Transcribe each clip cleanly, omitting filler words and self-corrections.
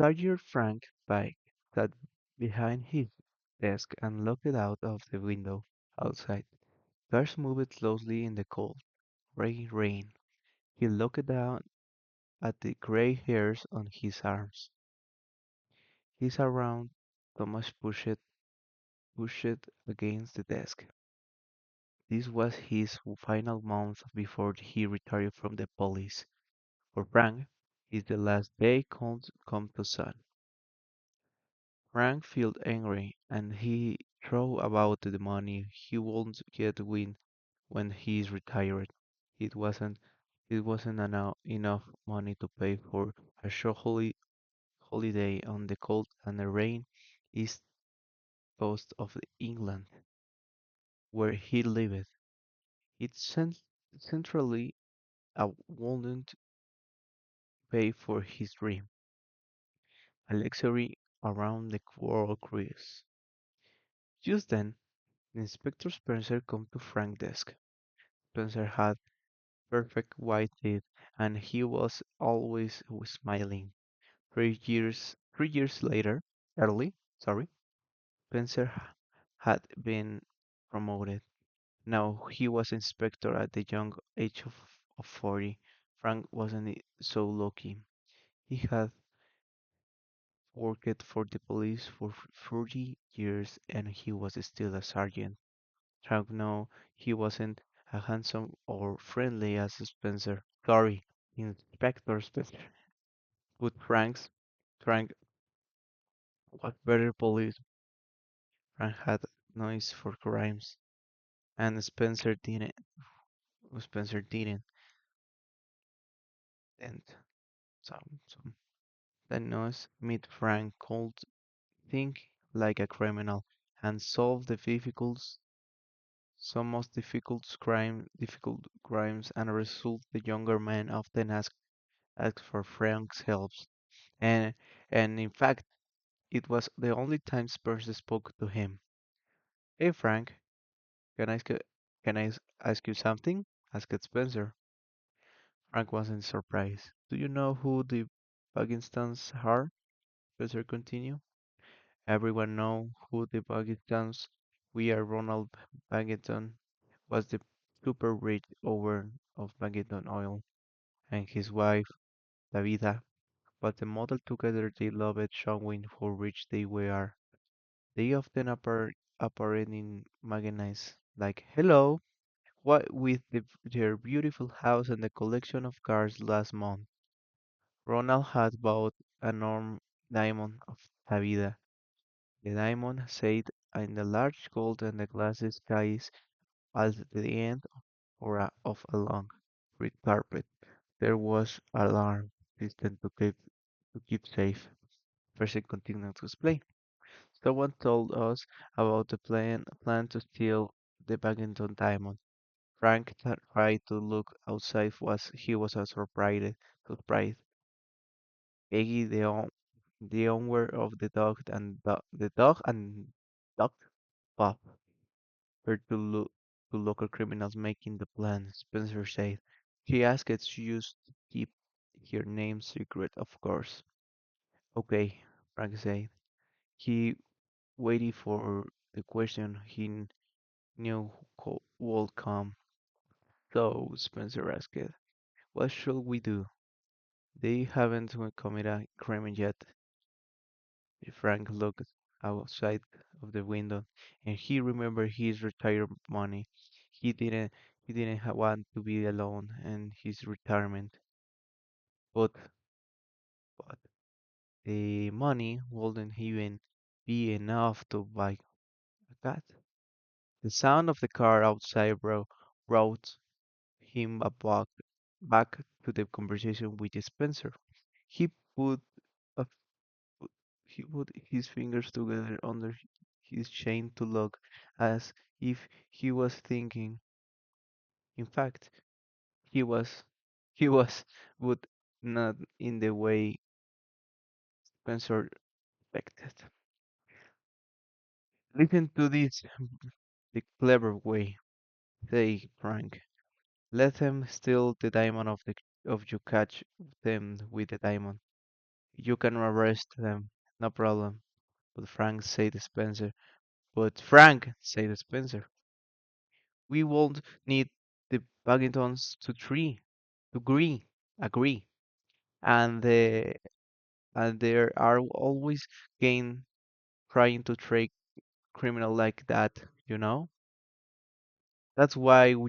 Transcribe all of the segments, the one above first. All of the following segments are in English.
Tired Frank Pike sat behind his desk and looked out of the window outside. Cars moved slowly in the cold, gray rain. He looked down at the gray hairs on his arms. His around Thomas pushed against the desk. This was his final month before he retired from the police. For Frank, is the last day come to sun. Frank felt angry, and he threw about the money he won't get when he is retired. It wasn't enough money to pay for a short holiday on the cold and the rain east coast of England, where he lived. It centrally wouldn't pay for his dream, a luxury around the world cruise. Just then, Inspector Spencer came to Frank's desk. Spencer had perfect white teeth, and he was always smiling. 3 years later, early, sorry, Spencer had been promoted. Now he was inspector at the young age of 40. Frank wasn't so lucky. He had worked for the police for 40 years and he was still a sergeant. Frank knew he wasn't as handsome or friendly as Spencer. Sorry, Inspector Spencer. But Frank was better police. Frank had noise for crimes, and Spencer didn't. Spencer didn't. And so that noise made Frank could think like a criminal and solve the some most difficult crimes, and as a result, the younger man often asked for Frank's help. And and in fact, it was the only time Spencer spoke to him. Hey Frank, can I ask, can ask you something? Asked Spencer. Frank wasn't surprised. Do you know who the Bagginstons are? Spencer continued. Everyone know who the Bagginstons. We are Ronald Bagginton was the super rich owner of Bagginton Oil, and his wife, Davida, was the model together they loved showing how rich they were. They often appeared in magazines like Hello, what with their beautiful house and the collection of cars last month. Ronald had bought an enormous diamond of Tavida. The diamond sat in the large gold and the glass skies at the end of a long, red carpet. There was an alarm system to keep safe. Person continued to explain. Someone told us about the plan to steal the Baggington diamond. Frank tried to look outside was he was surprised. Peggy, the owner of the dog and dog Bob heard to local criminals making the plan, Spencer said. She asked us to keep her name secret, of course. Okay, Frank said. He waited for the question he knew would come. So Spencer asked, what should we do? They haven't committed a crime yet. Frank looked outside of the window, and he remembered his retirement money. He didn't he didn't want to be alone in his retirement, but but the money wouldn't even be enough to buy a cat. The sound of the car outside brought him back to the conversation with Spencer. He put a He put his fingers together under his chain to look, as if he was thinking. In fact, he was, he was, but not in the way Spencer expected. Listen to this, the clever way, say Frank. Let them steal the diamond of you catch them with the diamond. You can arrest them, no problem. But Frank said Spencer. But Frank said Spencer, we won't need the Paddingtons to agree, and there are always gain trying to trick criminal like that, you know. That's why you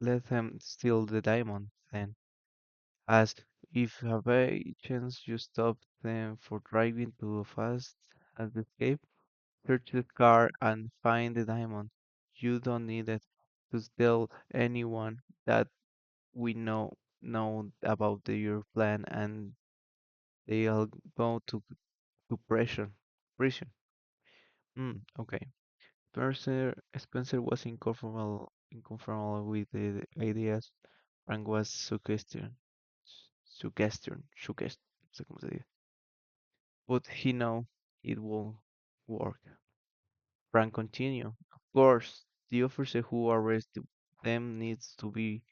let them steal the diamond then, as if by chance you stop them for driving too fast and escape. Search the car and find the diamond. You don't need it to tell anyone that we know about your plan, and they'll go to prison. Okay. Spencer was inconformable with the ideas. Frank was suggestion, no sé cómo se dice. But he know it won't work. Frank continued. Of course, the officer who arrested them needs to be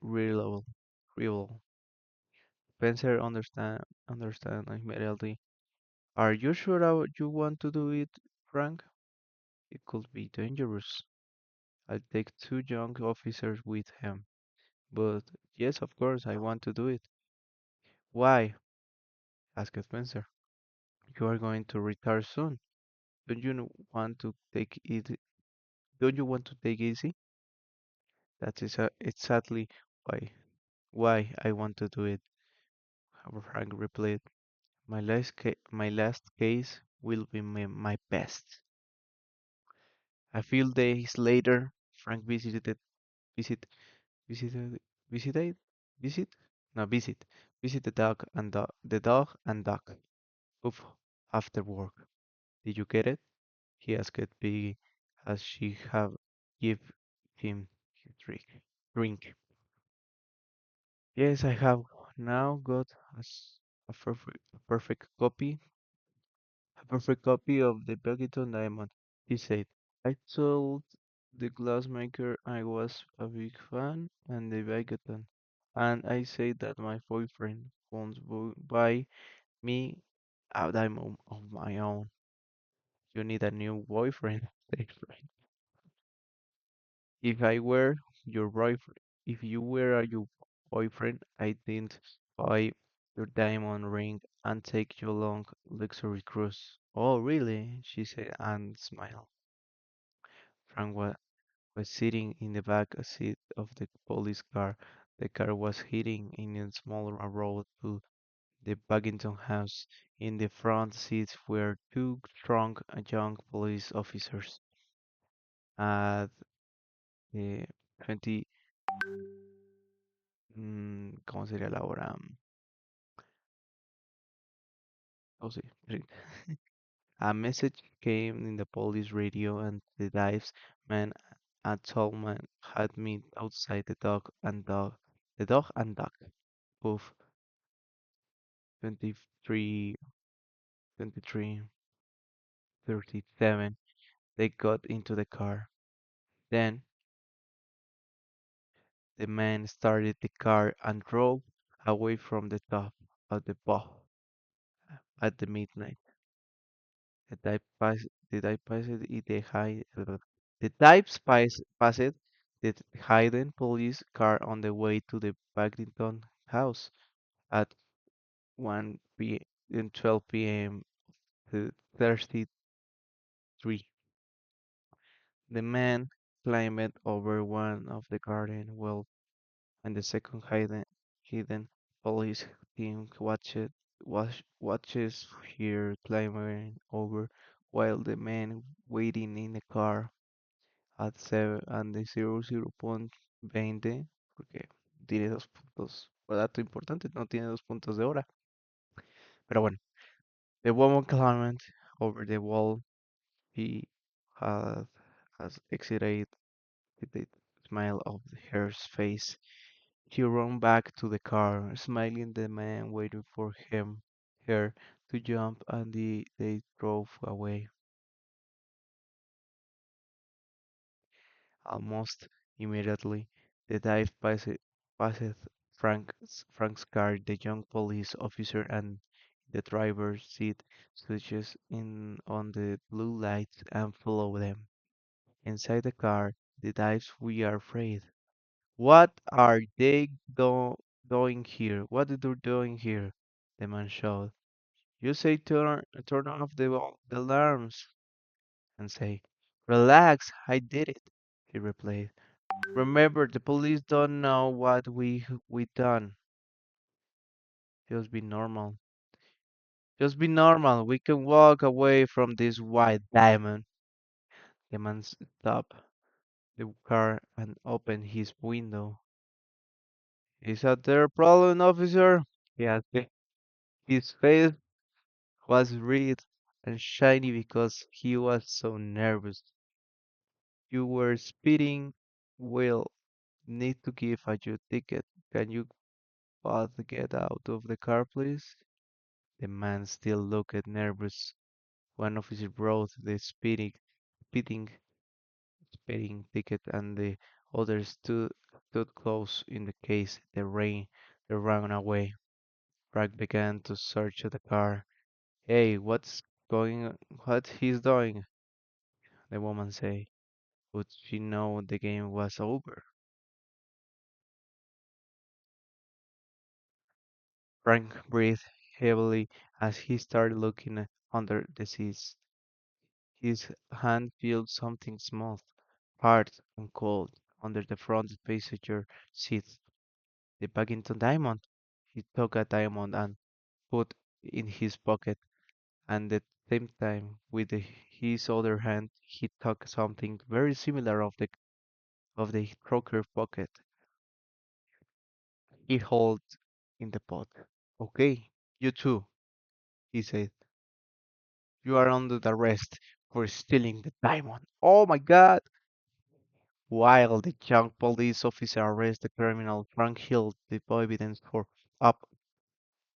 reliable. Spencer understand immediately. Are you sure you want to do it, Frank? It could be dangerous. I'll take two young officers with him. But yes, of course, I want to do it. Why? Asked Spencer. You are going to retire soon. Don't you want to take it? Don't you want to take it easy? That is exactly why. Why I want to do it. Frank replied. My last case will be my best. A few days later, Frank visit, visited, visited, visit, no, visit the dog and duck. Oof, after work. Did you get it? He asked Piggy as she have give him his drink. Yes, I have now got a perfect copy of the Belgian diamond, he said. I told the glassmaker I was a big fan and the Belgian, and I said that my boyfriend won't buy me a diamond of my own. You need a new boyfriend, said Frank. If I were your boyfriend, if you were your boyfriend, I didn't buy your diamond ring and take you long luxury cruise. Oh, really? She said and smiled. Frank was sitting in the back seat of the police car. The car was heading in a small road to the Paddington house. In the front seats were two strong young police officers. At the 20, ¿cómo sería la hora? Oh, sí, sí. A message came in the police radio, and the dives man and tollman had met outside the dog and duck, both 23, 23, 37. They got into the car. Then the man started the car and drove away from the top of the pub at the midnight. The types passed the hidden police car on the way to the Paddington house at 1 p. and 12 p.m. to 33. The man climbed over one of the garden wall, and the second hidden police team watches her climbing over, while the man waiting in the car at 7 and the 00.20, porque tiene 2 puntos. Dato importante, no tiene 2 puntos de hora. Pero bueno, the woman climbed over the wall. He had as exited the smile of her face. He ran back to the car, smiling. The man waited for her to jump, and they drove away. Almost immediately, the dive passed Frank's car, the young police officer and the driver's seat switches in on the blue lights and follow them. Inside the car, the dives we are afraid. What are they doing here? What are they doing here? The man shouted. You say turn off the alarms and say, relax, I did it, he replied. Remember, the police don't know what we done. Just be normal. Just be normal. We can walk away from this white diamond. The man stopped the car and opened his window. Is that their problem, officer? He asked. His face was red and shiny because he was so nervous. You were speeding. Well, need to give you ticket. Can you both get out of the car, please? The man still looked nervous. One officer brought the speeding, speeding ticket, and the other stood close in the case. They ran away. Frank began to search the car. Hey, what he's doing? The woman said. Would she know the game was over? Frank breathed heavily as he started looking under the seats. His hand felt something small, hard and cold under the front passenger seat. The Paddington diamond. He took a diamond and put in his pocket, and at the same time, with his other hand, he took something very similar of the crocker pocket. He held in the pot. Okay, you too, he said. You are under arrest for stealing the diamond. Oh my God! While the young police officer arrests the criminal, Frank held the evidence up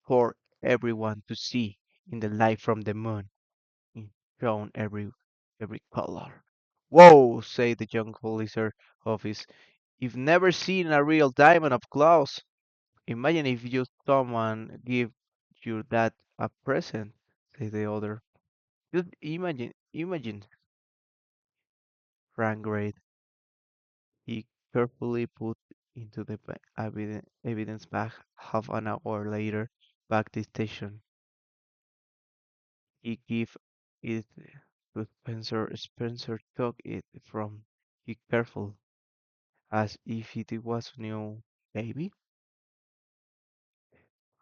for everyone to see in the light from the moon, in shown every color. Whoa, said the young police officer. You've never seen a real diamond up close. Imagine if you someone give you that a present, said the other. Just imagine, Frank grayed. He carefully put into the evidence bag. Half an hour later, back to the station. He gave it to Spencer. Spencer took it from he careful, as if it was new baby.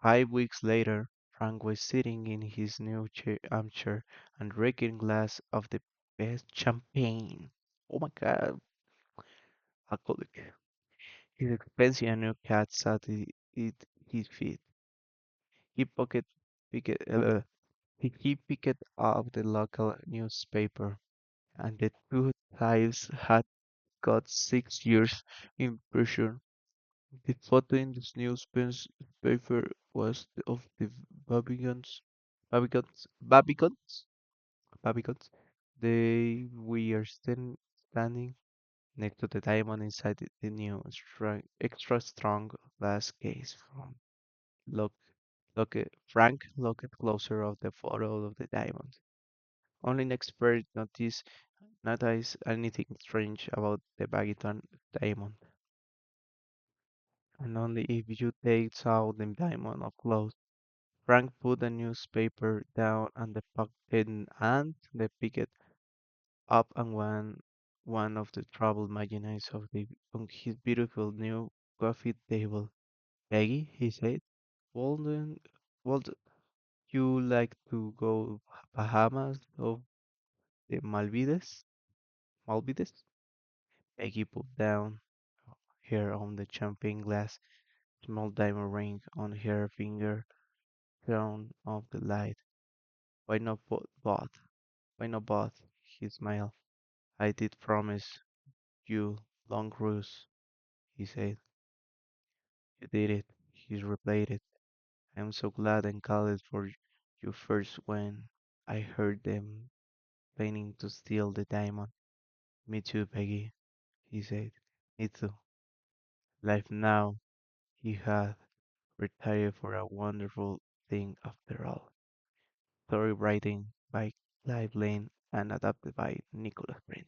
5 weeks later, Frank was sitting in his new armchair and drinking a glass of the best champagne. Oh my God, alcoholic. His expensive new cat sat at his feet. He picked, he picked up the local newspaper, and the two thieves had got 6 years in prison. The photo in this newspaper was of the Babygons, Babygons. They were standing next to the diamond inside the new extra strong glass case. Look, Frank looked closer of the photo of the diamond. Only an expert notice anything strange about the Bagiton diamond, and only if you take out the diamond up close. Frank put the newspaper down and the pocket and the picked up and one of the troubled imaginings of the on his beautiful new coffee table. Peggy, he said, wouldn't would you like to go Bahamas or the Malvides? Peggy put down her on the champagne glass, small diamond ring on her finger, turned off the light. Why not both? Why not both? He smiled. I did promise you long cruise, he said. You did it, he replied. I'm so glad and called for you first when I heard them planning to steal the diamond. Me too, Peggy, he said. Me too. Life now. he had retired for a wonderful thing after all. Story writing by Clive Lane and adapted by Nicholas Breen.